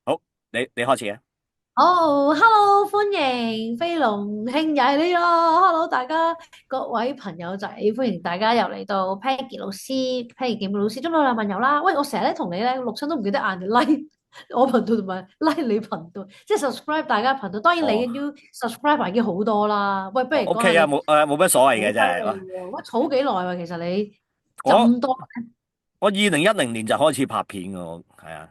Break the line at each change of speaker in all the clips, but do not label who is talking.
好，你開始啊。
哦，Hello，歡迎飛龍兄又係你咯，Hello，大家各位朋友仔，歡迎大家又嚟到 Peggy 老師，Peggy 劍老師中老友問友啦。喂，我成日咧同你咧錄親都唔記得嗌你 like 我頻道同埋 like 你頻道，即係 subscribe 大家頻道。當然你
哦，
嘅 subscriber 已經好多啦。喂，不如講下
OK 啊，
你
冇乜所謂嘅
好
真係。
犀利喎，喂，儲幾耐喎？其實你
我
咁多，
我2010年就開始拍片嘅，我係啊。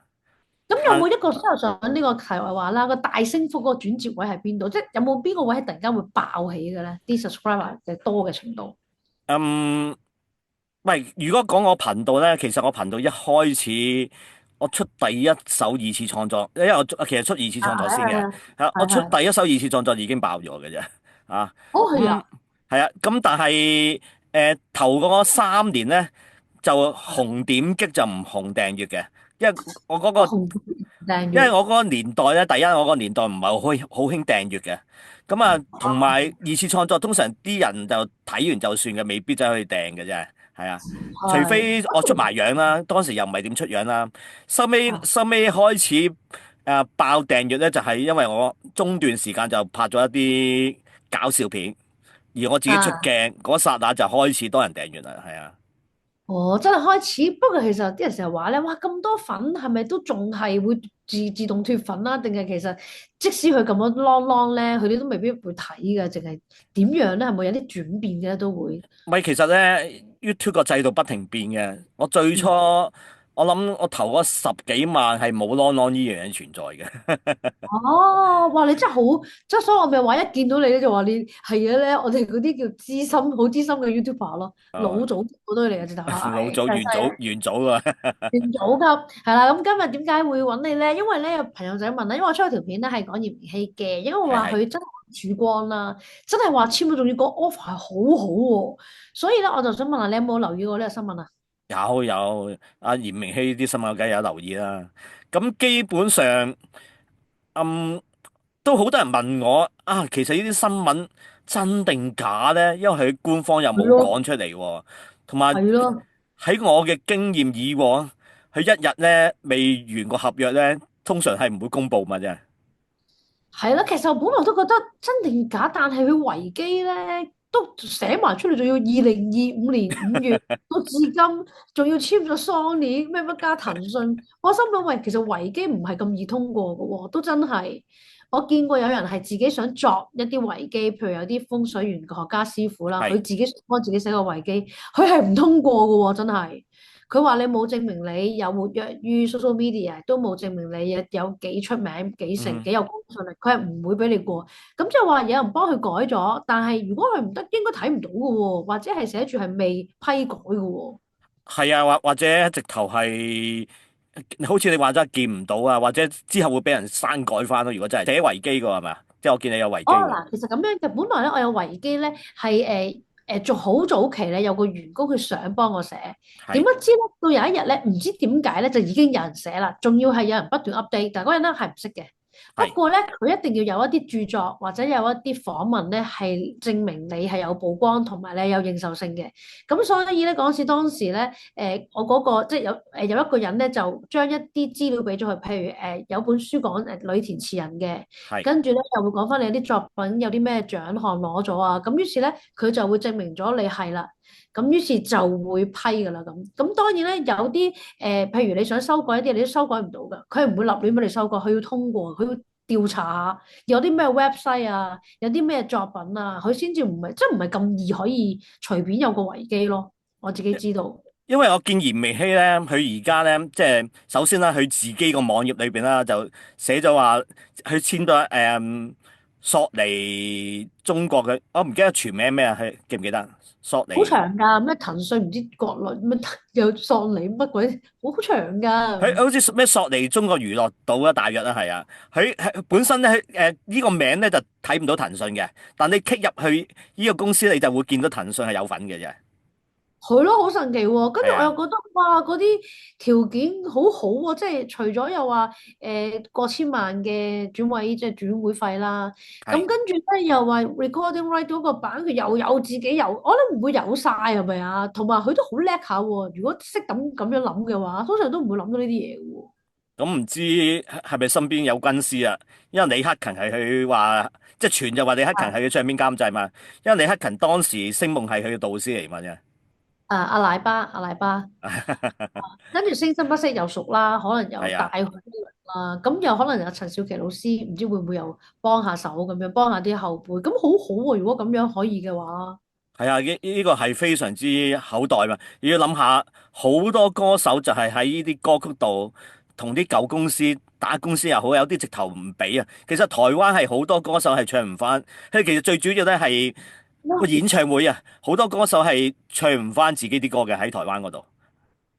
咁有
但
冇一個之後想呢個題外話啦？個大升幅嗰個轉折位喺邊度？即係有冇邊個位係突然間會爆起嘅咧？啲 subscriber 嘅多嘅程度。
嗯，喂，如果講我頻道咧，其實我頻道一開始我出第一首二次創作，因為我其實出二次
啊，
創作先嘅。
係啊，
係啊，我出
係係，
第一首二次創作已經爆咗嘅啫。啊，
哦係
咁
啊，
係啊，咁但係頭嗰3年咧就紅點擊就唔紅訂閱嘅，因為我嗰個。
我紅訂閱，
因為我嗰個年代咧，第一我個年代唔係好興訂閱嘅。咁啊，同埋二次創作通常啲人就睇完就算嘅，未必真係去訂嘅啫。係啊，除
係，
非我出埋樣啦，當時又唔係點出樣啦。
啊
收尾開始爆訂閱咧，就係因為我中段時間就拍咗一啲搞笑片，而我自己出
啊，
鏡嗰剎那就開始多人訂閱啦。係啊。
哦，真係開始。不過其實啲人成日話咧，哇咁多粉係咪都仲係會自動脫粉啦？定係其實即使佢咁樣 long 咧，佢哋都未必會睇嘅，淨係點樣咧？係咪有啲轉變嘅咧？都會。
咪其實咧，YouTube 個制度不停變嘅。我最初
嗯
我諗我投嗰10幾萬係冇 long 呢樣嘢存在嘅。
哦，哇！你真係好，即係所以我咪話一見到你咧就話你係嘅咧，我哋嗰啲叫資深、好資深嘅 YouTuber 咯，老
啊，
祖好多嚟嘅，直頭係
老早元早
真係犀利，
元早啊。
元祖級係啦。咁今日點解會揾你咧？因為咧有朋友仔問啦，因為我出咗條片咧係講嚴明熙嘅，因為我
係係
話佢真係曙光啦，真係話簽咗，仲要個 offer 係好好喎，所以咧我就想問下你有冇留意過呢個新聞啊？
有阿嚴明熙啲新聞梗係有留意啦。咁基本上嗯都好多人問我啊，其實呢啲新聞真定假咧？因為佢官方又冇
係咯，
講出嚟喎，同埋
係咯。
喺我嘅經驗以往，佢一日咧未完個合約咧，通常係唔會公佈嘛啫。
係啦，其實我本來都覺得真定假，但係佢維基咧都寫埋出嚟，仲要2025年5月到至今，仲要簽咗 Sony 咩乜加騰訊。我心諗喂，其實維基唔係咁易通過嘅喎，都真係我見過有人係自己想作一啲維基，譬如有啲風水玄學家師傅啦，佢
係
自己幫自己寫個維基，佢係唔通過嘅喎，真係。佢話你冇證明你有活躍於 social media，都冇證明你有幾出名、幾成、
嗯。
幾有公信力，佢係唔會俾你過。咁即係話有人幫佢改咗，但係如果佢唔得，應該睇唔到嘅喎，或者係寫住係未批改嘅喎。
係啊，或者直頭係好似你話齋見唔到啊，或者之後會俾人刪改翻咯。如果真係寫維基嘅係咪啊？即係我見你有維
哦，
基喎。
嗱，其實咁樣嘅，本來咧我有維基咧係做好早期咧有個員工佢想幫我寫，點
係
不知咧到有一日咧唔知點解咧就已經有人寫啦，仲要係有人不斷 update，但係嗰人咧係唔識嘅。不
係
過咧佢一定要有一啲著作或者有一啲訪問咧係證明你係有曝光同埋你有認受性嘅。咁所以咧嗰時當時咧我嗰個即係有一個人咧就將一啲資料俾咗佢，譬如有本書講女填詞人嘅。
係。
跟住咧又會講翻你有啲作品有啲咩獎項攞咗啊，咁於是咧佢就會證明咗你係啦，咁於是就會批噶啦咁。咁當然咧有啲譬如你想修改一啲，你都修改唔到噶，佢係唔會立亂俾你修改，佢要通過，佢要調查下有啲咩 website 啊，有啲咩作品啊，佢先至唔係即係唔係咁易可以隨便有個維基咯。我自己知道。
因為我見嚴明熙咧，佢而家咧即係首先啦，佢自己個網頁裏邊啦就寫咗話，佢簽咗索尼中國嘅，我唔記得全名咩啊，佢記唔記得？索
好
尼。
長㗎，咩騰訊唔知國內咩又索尼乜鬼，好長
佢
㗎。
好似咩索尼中國娛樂島啊，大約啦，係啊。佢本身咧，呢個名咧就睇唔到騰訊嘅，但你 click 入去呢個公司，你就會見到騰訊係有份嘅啫。
係咯，好神奇喎！跟住
係啊。
我又覺得，哇，嗰啲條件好好喎，即係除咗又話過千萬嘅轉位，即係轉會費啦，咁
係。
跟住咧又話 recording right 嗰個版佢又有自己有，我諗唔會有晒係咪啊？同埋佢都好叻下喎，如果識咁樣諗嘅話，通常都唔會諗到呢啲嘢嘅喎。
咁唔知係咪身邊有軍師啊？因為李克勤係佢話，即係傳就話李克勤係佢唱片監製嘛。因為李克勤當時星夢係佢嘅導師嚟嘛啫。
阿奶爸，阿奶爸，跟住聲生不息又熟啦，可能又
係啊，
帶佢一輪啦，咁又可能有陳少琪老師，唔知會唔會又幫下手咁樣，幫下啲後輩，咁好好喎！如果咁樣可以嘅話，
係啊，呢個係非常之口袋嘛。要諗下，好多歌手就係喺呢啲歌曲度同啲舊公司打官司又好，有啲直頭唔俾啊。其實台灣係好多歌手係唱唔翻，佢其實最主要咧係個演唱會啊，好多歌手係唱唔翻自己啲歌嘅喺台灣嗰度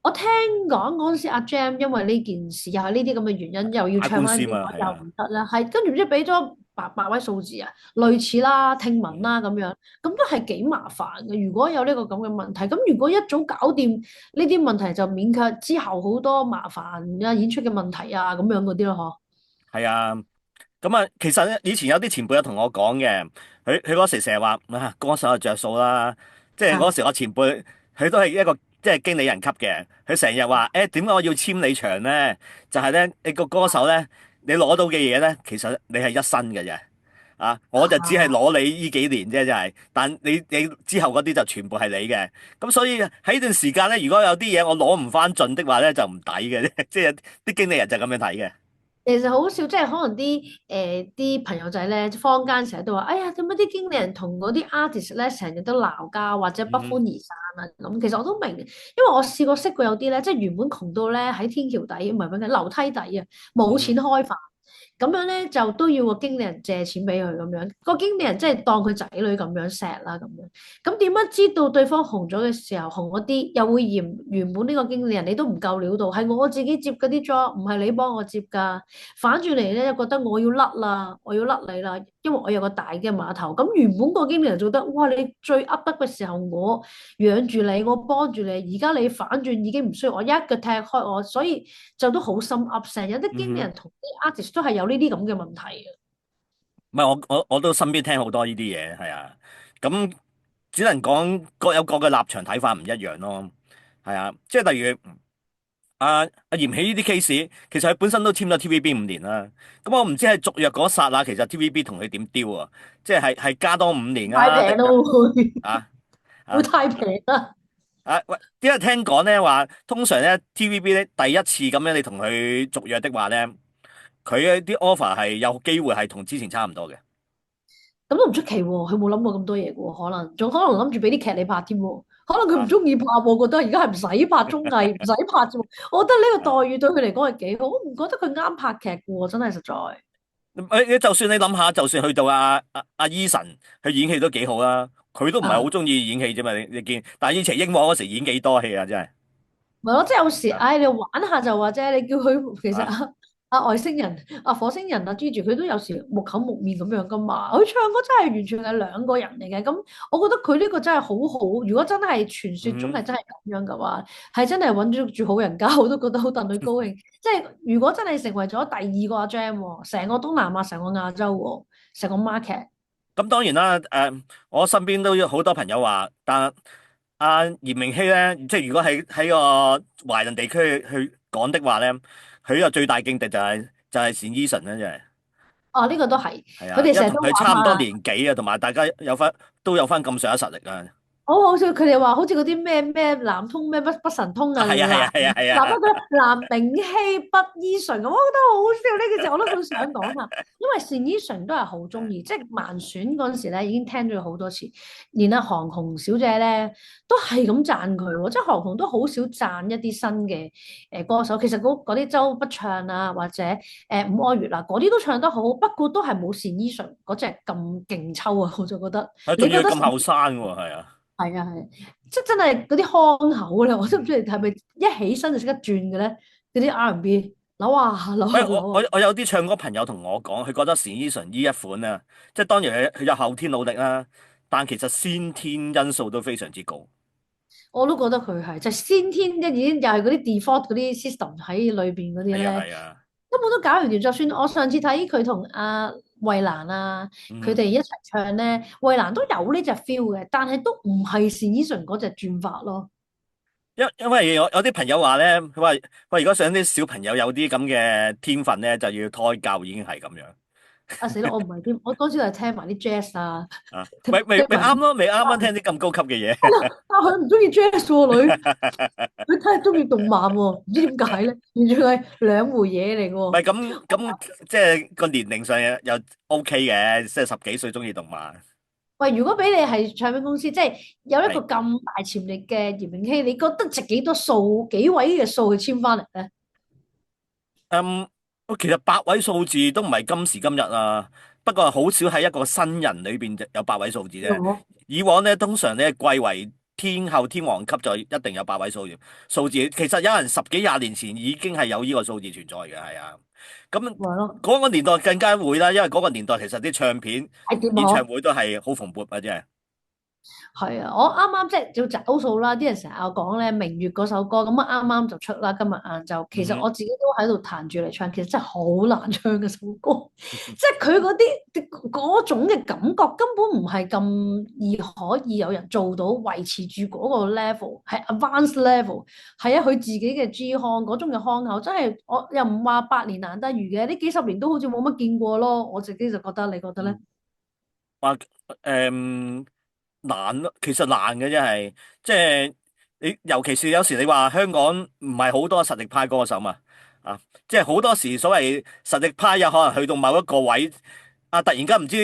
我聽講嗰陣時阿 Jam 因為呢件事又係呢啲咁嘅原因，又要
打
唱
官司嘛，
翻啲歌又
係啊，
唔得啦，係跟住唔知俾咗八位數字啊，類似啦、聽聞
嗯，
啦咁樣，咁都係幾麻煩嘅。如果有呢個咁嘅問題，咁如果一早搞掂呢啲問題，就免卻之後好多麻煩啊、演出嘅問題啊咁樣嗰啲咯，
係啊。咁啊，其實咧以前有啲前輩有同我講嘅，佢嗰時成日話啊歌手就着數啦，即係
嗬。
嗰時我前輩佢都係一個即係經理人級嘅，佢成日話誒點解我要簽你場咧？就係咧你個歌手咧，你攞到嘅嘢咧，其實你係一生嘅啫，啊我就只係攞你呢幾年啫，真係，但你之後嗰啲就全部係你嘅，咁所以喺呢段時間咧，如果有啲嘢我攞唔翻盡的話咧，就唔抵嘅啫，即係啲經理人就咁樣睇嘅。
其實好笑，即係可能啲朋友仔咧，坊間成日都話，哎呀，點解啲經理人同嗰啲 artist 咧成日都鬧交或者不歡而散啊？咁其實我都明，因為我試過識過有啲咧，即係原本窮到咧喺天橋底，唔係乜嘅樓梯底啊，冇錢
嗯
開飯。咁樣咧就都要個經理人借錢俾佢咁樣，個經理人即係當佢仔女咁樣錫啦咁樣。咁點樣知道對方紅咗嘅時候紅嗰啲，又會嫌原本呢個經理人你都唔夠料到，係我自己接嗰啲 job，唔係你幫我接㗎。反轉嚟咧，覺得我要甩啦，我要甩你啦，因為我有個大嘅碼頭。咁原本個經理人做得，哇！你最噏得嘅時候，我養住你，我幫住你，而家你反轉已經唔需要我一腳踢開我，所以就都好心噏。成日啲經理
嗯哼。
人同啲 artist 都係有呢啲咁嘅問題嘅。
唔係我都身邊聽好多呢啲嘢，係啊，咁只能講各有各嘅立場睇法唔一樣咯，係啊，即係例如阿嚴喜呢啲 case，其實佢本身都簽咗 TVB 5年啦，咁我唔知係續約嗰剎那，其實 TVB 同佢點丟啊，即係加多5年啊，定
太平咯，會
啊啊
會太平啦。
喂，因為聽講咧話，通常咧 TVB 咧第一次咁樣你同佢續約的話咧，佢嘅啲 offer 係有機會係同之前差唔多嘅。
咁都唔出奇喎，佢冇諗過咁多嘢嘅喎，可能仲可能諗住俾啲劇你拍添喎，可能佢唔
啊。
中意拍喎，覺得而家係唔使拍綜藝，唔使拍啫喎。我覺得呢個待遇對佢嚟講係幾好，我唔覺得佢啱拍劇嘅喎，真係實在。
你就算你諗下，就算去到阿 Eason，佢演戲都幾好啦。佢都唔係
啊，
好中意演戲啫嘛。你見，但係以前英皇嗰時演幾多戲啊，真係
唔係咯，即係有時，
啊
唉，你玩下就話啫，你叫佢其實
啊，
啊外星人、火星人啊 Gigi 佢都有時木口木面咁樣噶嘛，佢唱歌真係完全係兩個人嚟嘅。咁我覺得佢呢個真係好好，如果真係傳說中
嗯，
係真係咁樣嘅話，係真係揾住好人家，我都覺得好戥佢高興。即係如果真係成為咗第二個阿 Jam 喎，成個東南亞、成個亞洲喎，成個 market。
咁當然啦。我身邊都有好多朋友話，但阿嚴明熙咧，即係如果喺個華人地區去講的話咧，佢個最大勁敵就係單 Eason 啦，真係
哦，呢個都係，
係啊，因為同
佢哋成日都
佢差唔多
話嘛。
年紀啊，同埋大家都有翻咁上下實力啊。
好好笑，佢哋話好似嗰啲咩南通咩北神通啊，
係啊係啊係啊係啊，
南乜嗰南明熙北依純，我覺得好好笑呢件事，我都好想講啊。因為單依純都係好中意，即係盲選嗰陣時咧已經聽咗好多次，連阿韓紅小姐咧都係咁讚佢喎，即係韓紅都好少讚一啲新嘅歌手，其實嗰啲周筆暢啊或者伍愛月啊嗰啲都唱得好，不過都係冇單依純嗰隻咁勁抽啊，我就覺得。
佢仲要
你覺得？
咁後生喎，係啊。
係啊係，即係真係嗰啲腔口咧，我都唔知係咪一起身就識得轉嘅咧？嗰啲 R&B 扭啊扭
喂，
啊扭啊，
我有啲唱歌朋友同我講，佢覺得單依純呢一款啊，即係當然佢有後天努力啦，但其實先天因素都非常之高。
我都覺得佢係就係先天即已經又係嗰啲 default 嗰啲 system 喺裏邊嗰啲
係啊
咧，
係啊，
根本都搞唔掂。就算我上次睇佢同阿衛蘭啊，佢
嗯，
哋一齊唱咧，衛蘭都有呢隻 feel 嘅，但係都唔係單依純嗰隻轉法咯。
因為有啲朋友話咧，佢話喂，如果想啲小朋友有啲咁嘅天分咧，就要胎教，已經係咁樣
啊死啦！我唔係添，我嗰時就係聽埋啲 jazz 啊，
啊，
聽
咪
聽埋啲。
啱咯，咪啱啱聽啲咁高級嘅嘢。
啊佢唔中意 jazz 喎女，佢睇係中意動漫喎，唔知點解咧，完全係兩回嘢嚟嘅
咪
喎。
咁，即係個年齡上又 OK 嘅，即係十幾歲中意動漫。
喂，如果俾你係唱片公司，即係有一個
係，
咁大潛力嘅嚴明熙，你覺得值幾多數幾位嘅數去簽翻嚟咧？
嗯，其實8位數字都唔係今時今日啊，不過好少喺一個新人裏邊就有8位數字啫。
我
以往咧，通常咧貴為天后天王級就一定有8位數字。其實有人十幾廿年前已經係有呢個數字存在嘅，係啊。咁
話咯，
嗰個年代更加會啦，因為嗰個年代其實啲唱片
係點啊？
演唱會都係好蓬勃嘅啫。
係啊，我啱啱即係要找數啦。啲人成日有講咧《明月》嗰首歌，咁啊啱啱就出啦。今日晏晝，其實
嗯哼，
我自己都喺度彈住嚟唱，其實真係好難唱嘅首歌，即係佢嗰啲嗰種嘅感覺根本唔係咁易可以有人做到維持住嗰個 level，係 advanced level，係啊，佢自己嘅 G 腔嗰種嘅腔口，真係我又唔話百年難得遇嘅，呢幾十年都好似冇乜見過咯。我自己就覺得，你覺得咧？
嗯，話難咯，其實難嘅真係，即係你尤其是有時你話香港唔係好多實力派歌手嘛，啊，即係好多時所謂實力派有可能去到某一個位，啊，突然間唔知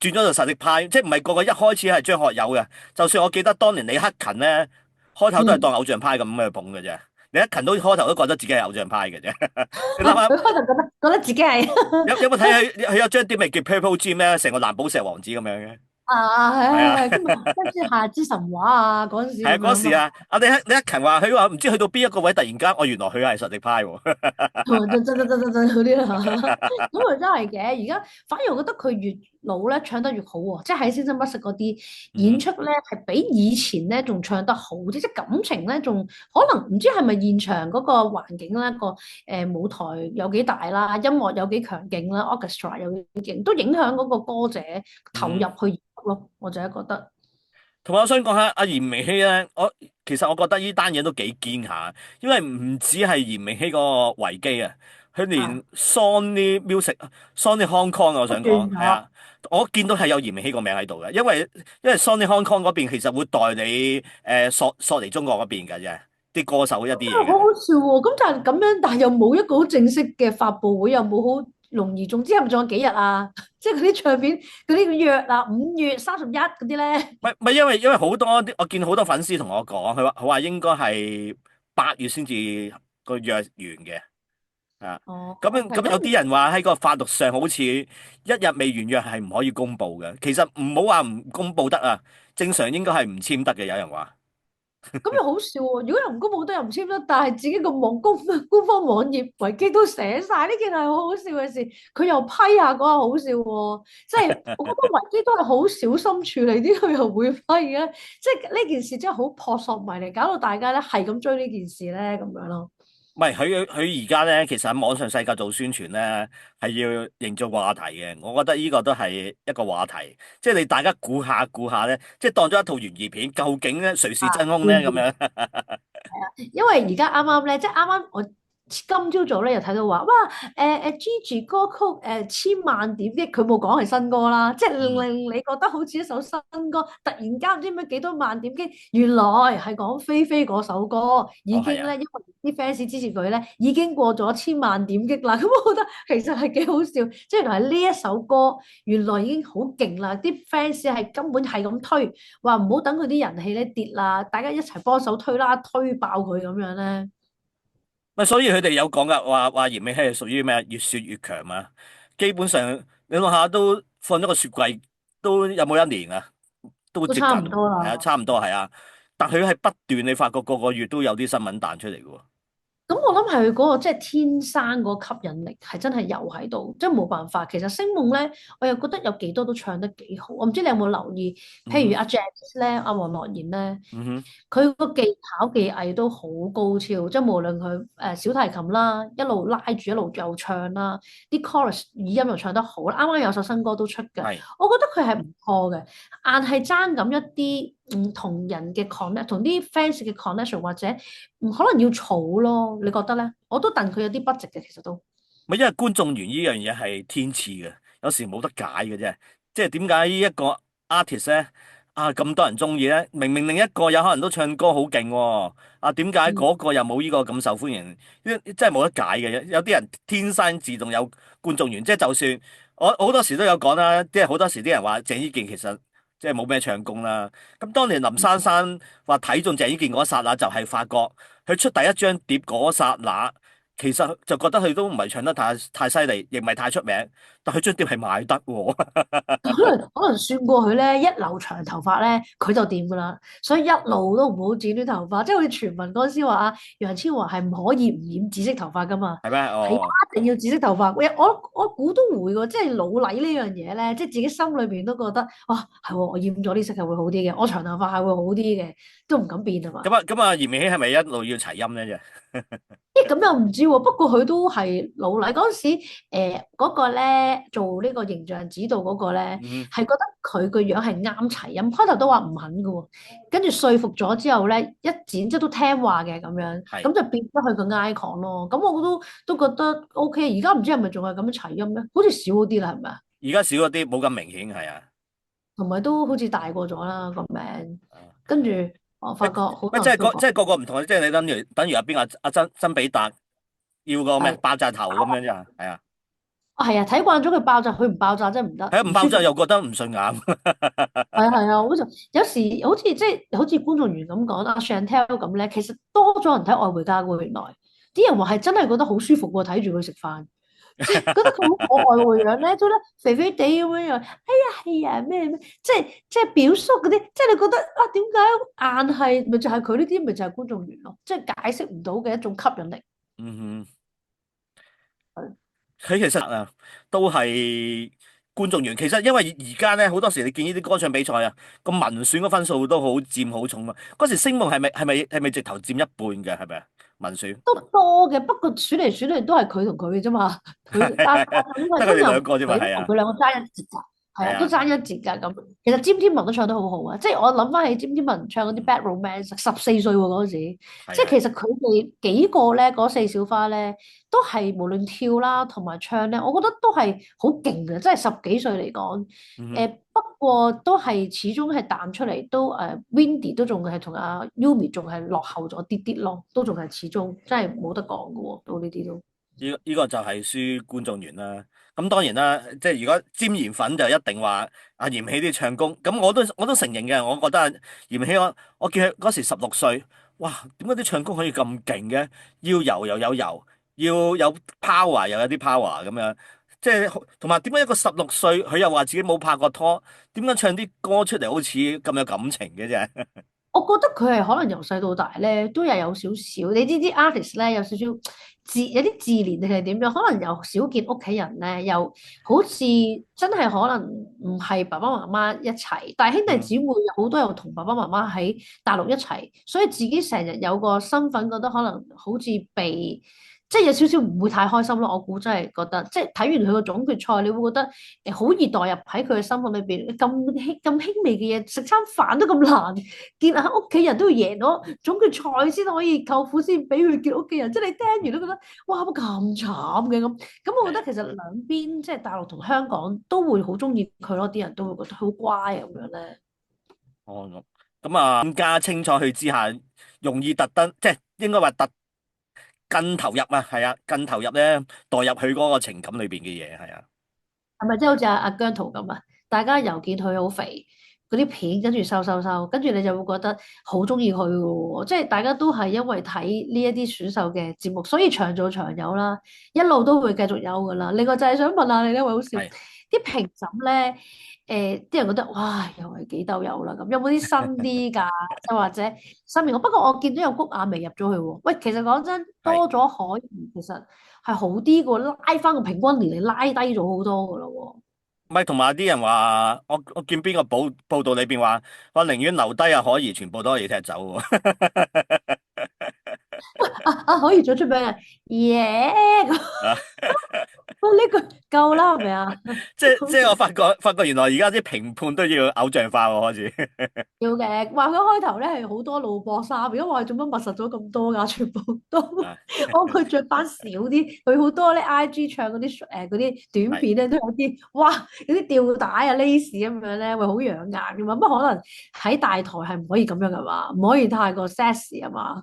轉咗做實力派，即係唔係個個一開始係張學友嘅，就算我記得當年李克勤咧，開頭都係
嗯，
當偶像派咁去捧嘅啫，李克勤都開頭都覺得自己係偶像派嘅啫，你諗下
佢開頭覺得自己係。
有冇睇佢有張碟咪叫 Purple Dream 咧，成個藍寶石王子咁樣嘅，
啊，
係啊。
係，跟住夏之神話啊，嗰陣時
係啊，
咁樣嘛。
嗰時啊，李克勤話佢話唔知去到邊一個位，突然間，原來佢係實力派喎。
真嗰啲啦，咁佢真係嘅。而家反而我覺得佢越老咧，唱得越好喎。即係喺《聲生不息》嗰啲演
嗯，
出咧，係比以前咧仲唱得好啲。即係感情咧，仲可能唔知係咪現場嗰個環境咧，舞台有幾大啦，音樂有幾強勁啦，orchestra 有幾勁，都影響嗰個歌者投入
嗯，
去演出咯。我就係覺得。
同埋我想講下阿嚴明熙咧，其實我覺得呢單嘢都幾堅下，因為唔止係嚴明熙個維基啊，佢連
啊，Sony
Hong Kong 啊我
都
想講
轉咗。
係啊，我見到係有嚴明熙個名喺度嘅，因為 Sony Hong Kong 嗰邊其實會代理索尼中國嗰邊嘅啫，啲歌手一啲嘢嘅啫。
好好笑喎！咁但係咁樣，但係又冇一個好正式嘅發佈會，又冇好隆而重之，係咪仲有幾日啊？即係嗰啲唱片嗰啲約啊，5月31嗰啲咧。
唔係，因為好多啲，我見好多粉絲同我講，佢話應該係8月先至個約完嘅，啊，
哦，OK，
咁有啲人話喺個法律上好似一日未完約係唔可以公佈嘅，其實唔好話唔公佈得啊，正常應該係唔簽得嘅，有人話。
咁又好笑喎！如果又唔公佈得又唔簽得，但係自己個官方網頁維基都寫晒，呢件係好好笑嘅事。佢又批下嗰下好笑喎，即係我覺得維基都係好小心處理啲，佢又會批嘅。即係呢件事真係好撲朔迷離，搞到大家咧係咁追呢件事咧咁樣咯。
唔係佢而家咧，其實喺網上世界做宣傳咧，係要營造話題嘅。我覺得呢個都係一個話題，即係你大家估下咧，即係當咗一套懸疑片，究竟咧誰是真兇咧咁樣？
因為而家啱啱咧，即係啱啱我今朝早咧又睇到話，哇Gigi 歌曲千萬點擊，佢冇講係新歌啦，即係
嗯，
令你覺得好似一首新歌，突然間唔知咩幾多萬點擊，原來係講菲菲嗰首歌已經咧，
哦係啊。
因為啲 fans 支持佢咧，已經過咗千萬點擊啦。咁我覺得其實係幾好笑，即係原來係呢一首歌原來已經好勁啦，啲 fans 係根本係咁推。話唔好等佢啲人氣咧跌啦，大家一齊幫手推啦，推爆佢咁樣咧。
咪所以佢哋有講噶，話嚴美熙係屬於咩越説越強嘛。基本上你諗下都放咗個雪櫃，都有冇1年啊？都接近，
都差唔多
係啊，
啦。
差唔多係啊。但佢係不斷，你發覺個個月都有啲新聞彈出嚟嘅喎。
咁我諗係佢嗰個即係天生嗰個吸引力係真係有喺度，即係冇辦法。其實星夢咧，我又覺得有幾多都唱得幾好。我唔知你有冇留意，
嗯哼，
譬如阿 Jazz 咧，阿黃樂妍咧，
嗯哼，
佢個技巧技藝都好高超，即係無論佢小提琴啦，一路拉住一路又唱啦，啲 chorus 語音又唱得好啦。啱啱有首新歌都出嘅，
係。
我覺得佢係唔錯嘅，硬係爭咁一啲。同人嘅 connect，同啲 fans 嘅 connection，或者可能要儲咯，你覺得咧？我都戥佢有啲不值嘅，其實都。
咪因為觀眾緣呢樣嘢係天賜嘅，有時冇得解嘅啫。即係點解呢一個 artist 咧咁多人中意咧？明明另一個有可能都唱歌好勁喎，點解
嗯
嗰個又冇呢個咁受歡迎？真係冇得解嘅。有啲人天生自動有觀眾緣，即係就算我好多時都有講啦，即係好多時啲人話鄭伊健其實即係冇咩唱功啦。咁當年林珊珊話睇中鄭伊健嗰一剎那，就係發覺佢出第一張碟嗰一剎那。其實就覺得佢都唔係唱得太犀利，亦唔係太出名，但佢張碟係賣得喎。
可能算過佢咧，一留長頭髮咧，佢就掂噶啦，所以一路都唔好剪短頭髮，即係好似傳聞嗰陣時話楊千嬅係唔可以唔染紫色頭髮噶嘛，
係咩？
係
哦，
一定要紫色頭髮。我估都會喎，即係老禮呢樣嘢咧，即係自己心裏邊都覺得，哇，係喎，我染咗呢色係會好啲嘅，我長頭髮係會好啲嘅，都唔敢變啊嘛。
咁啊，嚴明熙係咪一路要齊音咧？
咁又唔知喎，不過佢都係老禮嗰陣時，嗰個咧做呢個形象指導嗰個咧，
嗯，
係覺得佢個樣係啱齊音，開頭都話唔肯嘅喎，跟住說服咗之後咧，一剪即係都聽話嘅咁樣，
係。
咁就變咗佢個 icon 咯。咁我都覺得 OK，而家唔知係咪仲係咁樣齊音咧？好似少咗啲啦，係咪啊？
而家少咗啲，冇咁明顯係啊。
同埋都好似大過咗啦個名，
啊
跟住我發覺好
喂，
多人都講
即係個個唔同，即係你等於阿邊個阿曾比特要個咩
係
爆炸頭咁樣啫，係啊。
係啊，睇慣咗佢爆炸，佢唔爆炸真係唔得，
係啊，唔爆炸
唔舒服。
又覺得唔順眼。
係啊係啊，好似有時好似即係好似觀眾緣咁講阿 Chantel 咁咧，其實多咗人睇愛回家嘅喎，原來啲人話係真係覺得好舒服喎，睇住佢食飯，即係覺得佢好可愛喎樣咧，都咧肥肥地咁樣樣，哎呀係啊咩咩，即係表叔嗰啲，即係你覺得點解硬係咪就係佢呢啲咪就係觀眾緣咯，即係解釋唔到嘅一種吸引力。
嗯哼。
係
佢其實都係觀眾緣。其實因為而家咧好多時你見呢啲歌唱比賽啊，個民選個分數都好佔好重啊。嗰時星夢係咪直頭佔一半嘅係咪啊？民選
都多嘅，不過選嚟選去都係佢同佢嘅啫嘛。佢但係呢個
得佢哋
都又唔
兩個啫嘛，
係，
係啊，
同佢兩個爭一截咋，係啊，都
係啊，
爭一截㗎咁。其實詹天文都唱得好好啊，即係我諗翻起詹天文唱嗰啲 Bad Romance，14歲喎嗰陣時，即係
係係。
其實佢哋幾個咧，嗰四小花咧，都係無論跳啦同埋唱咧，我覺得都係好勁嘅，即係十幾歲嚟講。
嗯哼。
不過都係始終係彈出嚟，都Windy 都仲係同阿 Yumi 仲係落後咗啲啲咯，都仲係始終真係冇得講嘅喎，到呢啲都。
呢個就係輸觀眾緣啦。咁當然啦，即係如果沾鹽粉就一定話阿嚴希啲唱功。咁我都承認嘅。我覺得嚴希我見佢嗰時16歲，哇！點解啲唱功可以咁勁嘅？要柔又有柔，要有 power 又有啲 power 咁樣。即係同埋點解一個16歲佢又話自己冇拍過拖？點解唱啲歌出嚟好似咁有感情嘅啫？
我覺得佢係可能由細到大咧，都係有少少，你知啲 artist 咧有少少有啲自憐定係點樣？可能又少見屋企人咧，又好似真係可能唔係爸爸媽媽一齊，但係兄弟
嗯，
姊妹有好多又同爸爸媽媽喺大陸一齊，所以自己成日有個身份，覺得可能好似被即係有少少唔會太開心咯。我估真係覺得，即係睇完佢個總決賽，你會覺得好易代入喺佢嘅心裏邊。咁輕微嘅嘢，食餐飯都咁難。見下屋企人都要贏咗總決賽先可以舅父先俾佢見屋企人，即係你聽完都覺得哇乜咁慘嘅咁。咁我覺得其實兩邊即係大陸同香港都會好中意佢咯，啲人都會覺得好乖咁樣咧。
哦咁啊，更加清楚佢之下，容易特登，即係應該話更投入啊，係啊，更投入咧，代入佢嗰個情感裏邊嘅嘢，係啊。
係咪即係好似阿姜濤咁啊？大家又見佢好肥，嗰啲片跟住瘦，跟住你就會覺得好中意佢嘅喎。即係大家都係因為睇呢一啲選手嘅節目，所以長做長有啦，一路都會繼續有㗎啦。另外就係想問下你呢位好笑，
係。
啲評審咧，啲人覺得哇，又係幾兜油啦咁，有冇啲新啲㗎？又或者新面孔？不過我見到有谷亞薇入咗去喎。喂，其實講真，
係。
多咗可怡其實係好啲嘅喎，拉翻個平均年齡拉低咗好多㗎咯喎。
咪同埋啲人話，我見邊個報道裏邊話，我寧願留低啊可怡，全部都可以踢走喎。
可以做出名啊！耶！
啊，
喂，呢句夠啦，係咪啊？
即係我發覺原來而家啲評判都要偶像化喎，開始。
要嘅，話佢開頭咧係好多露膊衫，如果話做乜密實咗咁多㗎？全部都，
啊，
我佢着翻少啲，佢好多咧 IG 唱嗰啲嗰啲短
係。
片咧都有啲，哇，有啲吊帶啊、lace 咁樣咧，會好養眼㗎嘛。乜可能喺大台係唔可以咁樣㗎嘛？唔可以太過 sexy 啊嘛？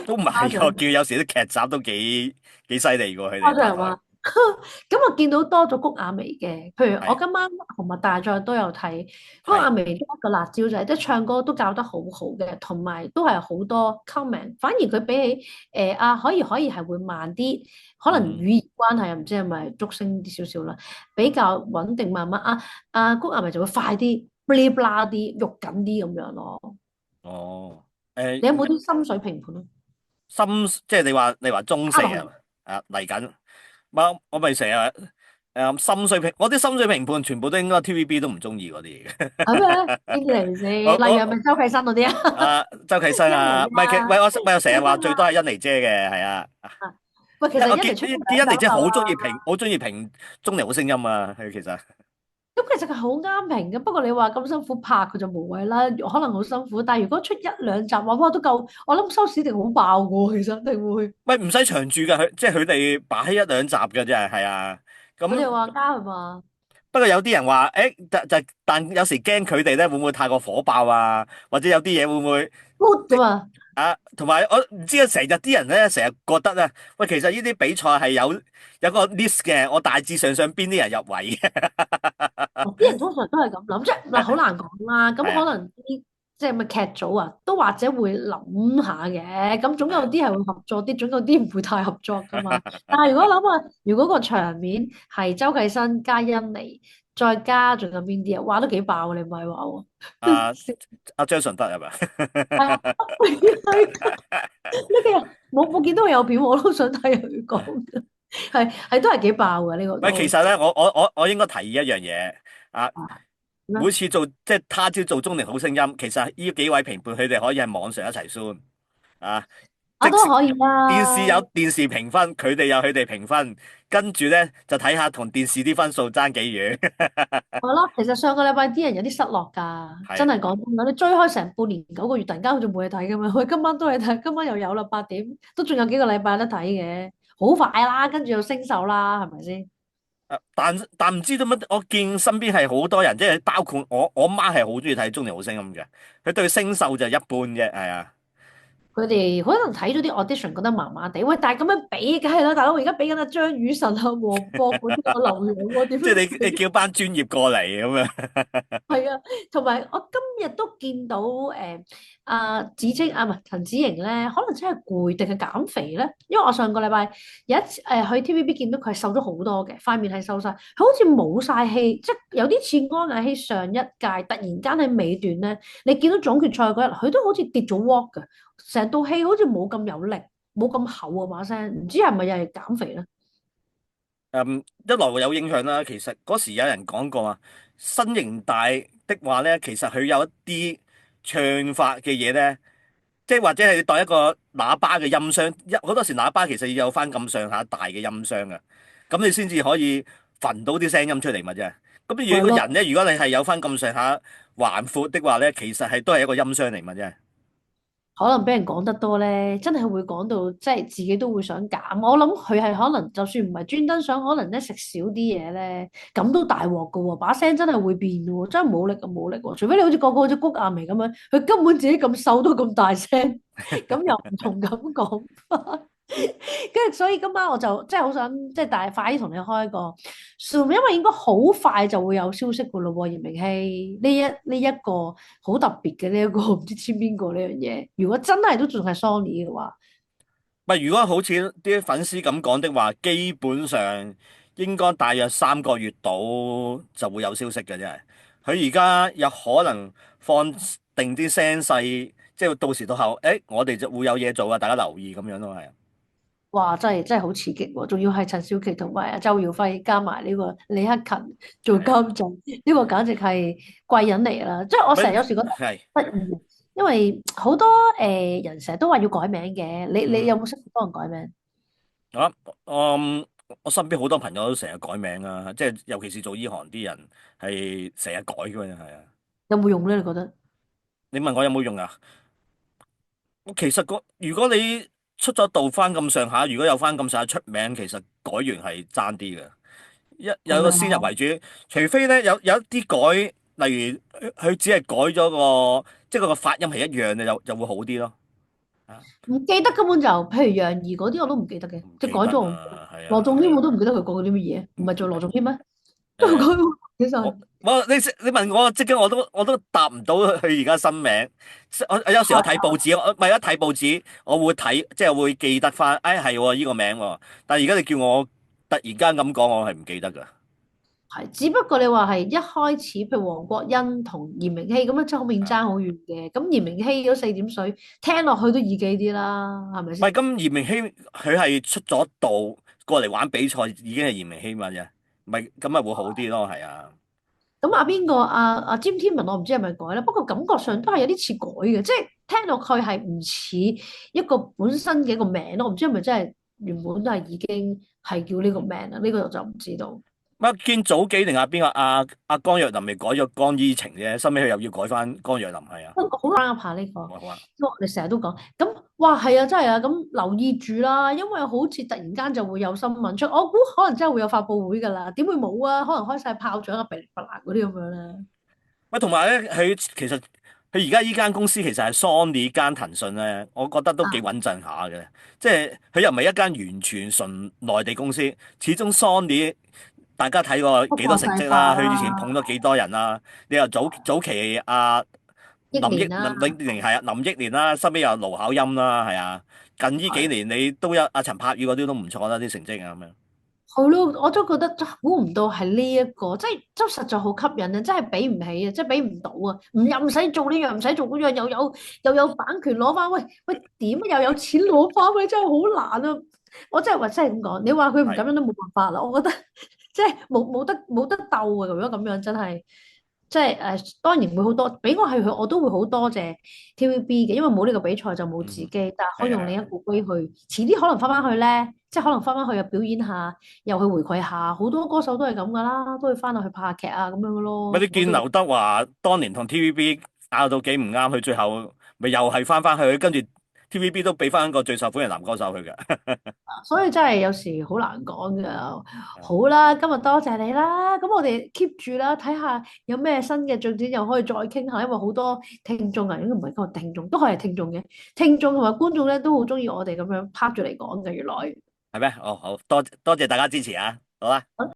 都唔係喎，
誇張。
叫有時啲劇集都幾犀利喎，佢哋大台。
誇張係嘛？咁我見到多咗谷亞薇嘅，譬如我
係。
今晚紅襪大賽都有睇谷
係。
亞薇一個辣椒仔，即係唱歌都教得好好嘅，同埋都係好多 comment。反而佢比起可以係會慢啲，可能語
嗯。
言關係啊，唔知係咪竹聲啲少少啦，比較穩定慢慢谷亞薇就會快啲 blah blah 啲，肉緊啲咁樣咯。
哦。
你有冇啲心水評判啊？
深即係你話中四啊？
加落去
嚟緊，我咪成日心水評，我啲心水評判全部都應該 TVB 都唔中意嗰啲嚟嘅。
係咩？邊啲嚟先？
我
例如係咪
我
周啟生嗰啲啊？
周啟生啊，
欣妮
唔係
啊，
我成日話最多
甄啊，
係欣妮姐嘅，係啊。
啊喂，其
因為我見
實欣妮出咗
見欣妮姐
兩集啦，
好中意評中年好聲音啊，佢其實。
咁其實佢好啱評嘅，不過你話咁辛苦拍佢就無謂啦，可能好辛苦，但係如果出一兩集話，哇都夠，我諗收視一定好爆嘅喎，其實一定會，
喂，唔使長住噶，即係佢哋擺一兩集嘅啫，係啊。咁
佢哋話加係嘛
不過有啲人話，但有時驚佢哋咧會唔會太過火爆啊？或者有啲嘢會唔會
，good 噶嘛，
同埋我唔知啊，成日啲人咧成日覺得咧，喂，其實呢啲比賽係有個 list 嘅，我大致上邊啲人入圍嘅。
啲人通常都係咁諗，即係嗱好難講啦，咁
係啊。
可能啲即係咪劇組啊，都或者會諗下嘅，咁總有
係啊。
啲係會合作啲，總有啲唔會太合作噶嘛。但係如果諗下，如果個場面係周啟生加欣妮，再加仲有邊啲啊？哇，都幾爆啊！你唔係話喎，
阿阿張順德係咪？
係啊，呢個冇見到佢有片，我都想睇佢講嘅，係都係幾爆嘅呢個
喂，其
都。
實咧，我應該提議一樣嘢啊。
咩？
每次即係他朝做中年好聲音，其實呢幾位評判佢哋可以喺網上一齊 show 啊。即使
我都可以
電視有
啦。
電視評分，佢哋有佢哋評分，跟住咧就睇下同電視啲分數爭幾遠。
係咯，其實上個禮拜啲人有啲失落㗎，真
係。
係講真㗎，你追開成半年9個月，突然間好似冇嘢睇咁樣。佢今晚都係睇，今晚又有啦8點，都仲有幾個禮拜得睇嘅，好快啦，跟住又升手啦，係咪先？
但唔知點解，我見身邊係好多人，即係包括我媽係好中意睇中年好聲音嘅，佢對聲秀就一般啫，係啊。
佢哋可能睇咗啲 audition 覺得麻麻地，喂，但係咁樣比，梗係啦，大佬，我而家比緊阿張雨晨啊、黃博嗰啲啊、劉洋喎，點
即係
樣比？
你叫班專業過嚟咁樣。
係啊，同埋我今日都見到阿子清啊，唔係陳子瑩咧，可能真係攰定係減肥咧？因為我上個禮拜有一次去 TVB 見到佢係瘦咗好多嘅，塊面係瘦晒，佢好似冇晒氣，即係有啲似安雅希上一屆突然間喺尾段咧，你見到總決賽嗰日，佢都好似跌咗 walk 㗎，成套戲好似冇咁有力，冇咁厚啊把聲，唔知係咪又係減肥咧？
一來會有影響啦。其實嗰時有人講過啊，身形大的話咧，其實佢有一啲唱法嘅嘢咧，即係或者係當一個喇叭嘅音箱，好多時喇叭其實要有翻咁上下大嘅音箱啊，咁你先至可以馴到啲聲音出嚟嘛啫。咁如果個
係咯。
人咧，如果你係有翻咁上下環闊的話咧，其實係都係一個音箱嚟嘛啫。
可能俾人講得多咧，真係會講到即係自己都會想減。我諗佢係可能就算唔係專登想，可能咧食少啲嘢咧，咁都大鑊噶喎，把聲真係會變嘅喎，真係冇力啊冇力喎。除非你好似個個好似谷婭溦咁樣，佢根本自己咁瘦都咁大聲，咁又唔同咁講法。跟住所以今晚我就即係好想即係快啲同你開個 Zoom，因為應該好快就會有消息噶咯喎，嚴明熙呢一個好特別嘅呢一個唔知簽邊個呢樣嘢，如果真係都仲係 Sony 嘅話，
唔係，如果好似啲粉絲咁講的話，基本上應該大約3個月到就會有消息嘅啫。佢而家有可能放定啲聲勢，即係到時到後，我哋就會有嘢做啊！大家留意咁樣咯，係。
哇真係好刺激喎，仲要係陳小奇同埋阿周耀輝加埋呢個李克勤做
係啊。
監製，呢個簡直係貴人嚟啦！即係我成日有時覺得
係。
得意，因為好多人成日都話要改名嘅，你
嗯。
有冇識幫人改名？
啊，我身邊好多朋友都成日改名啊，即係尤其是做呢行啲人係成日改嘅嘛，係啊。
有冇用咧？你覺得？
你問我有冇用啊？我其實如果你出咗道翻咁上下，如果有翻咁上下出名，其實改完係爭啲嘅。有個
係咪啊？
先入為主，除非咧有一啲改，例如佢只係改咗即係個發音係一樣嘅，就會好啲咯。啊，
唔記得根本就，譬如楊怡嗰啲我都唔記得嘅，即係
唔記得
改咗我唔記得。
啊，係
羅仲
啊，
謙我都唔記得佢講過啲乜嘢，唔係做羅仲謙咩？都係
誒、
佢喎，其實
你問我即刻我都答唔到佢而家新名。我有時我睇報紙，我咪一睇報紙，我會睇即係會記得翻，係喎呢個名喎。但係而家你叫我突然間咁講，我係唔記得㗎。
係，只不過你話係一開始，譬如黃國欣同嚴明熙咁樣，真係後面爭好遠嘅。咁嚴明熙嗰四點水，聽落去都易記啲啦，係咪
唔係，
先？
咁嚴明熙佢係出咗道過嚟玩比賽，已經係嚴明熙嘛啫，咪咁咪會好啲咯，係啊。
咁阿邊個阿詹天文，我唔知係咪改啦，不過感覺上都係有啲似改嘅，即係聽落去係唔似一個本身嘅一個名咯。我唔知係咪真係原本都係已經係叫呢個名啦？呢個我就唔知道。
乜見早幾年邊個阿江若琳咪改咗江依晴啫，收尾佢又要改翻江若琳，係啊。
不過好啱下呢個，
好啊好啊。
因為我哋成日都講，咁哇係啊，真係啊，咁留意住啦，因為好似突然間就會有新聞出，我估可能真係會有發佈會㗎啦，點會冇啊？可能開晒炮仗啊、噼里啪啦嗰啲咁樣咧。
喂，同埋咧，其實佢而家依間公司其實係 Sony 間騰訊咧，我覺得都幾穩陣下嘅，即係佢又唔係一間完全純內地公司，始終 Sony 大家睇過幾多
國際
成績啦，佢以前
化啦，
捧咗幾多人啦，你又早期林憶
億年啦，
林憶蓮係啊，林憶蓮啦，身邊有盧巧音啦，係啊，近呢幾
係
年你都有阿陳柏宇嗰啲都唔錯啦，啲成績啊咁樣。
好咯，我都覺得真係估唔到係呢一個，即係都實在好吸引啊！真係比唔起啊，即係比唔到啊！又唔使做呢樣，唔使做嗰樣，又有版權攞翻，喂點啊？又有錢攞翻，喂真係好難啊！我真係話真係咁講，你話佢唔咁
係。
樣都冇辦法啦。我覺得即係冇得鬥啊！如果咁樣真係。即係當然會好多，俾我係佢，我都會好多謝 TVB 嘅，因為冇呢個比賽就冇自
嗯，
己，但係可以用另一
係啊。
個歸去，遲啲可能翻翻去咧，即係可能翻翻去又表演下，又去回饋下，好多歌手都係咁噶啦，都會翻去拍下劇啊咁樣嘅咯，
咪你
我都覺得。
見劉德華當年同 TVB 拗到幾唔啱，佢最後咪又係翻去，跟住 TVB 都俾翻個最受歡迎男歌手佢嘅。
所以真係有時好難講噶。好啦，今日多謝你啦，咁我哋 keep 住啦，睇下有咩新嘅進展，又可以再傾下，因為好多聽眾啊，應該唔係講聽眾，都可以係聽眾嘅，聽眾同埋觀眾咧都好中意我哋咁樣拍住嚟講嘅，原來。
係咩？哦，好多謝大家支持啊！好啦。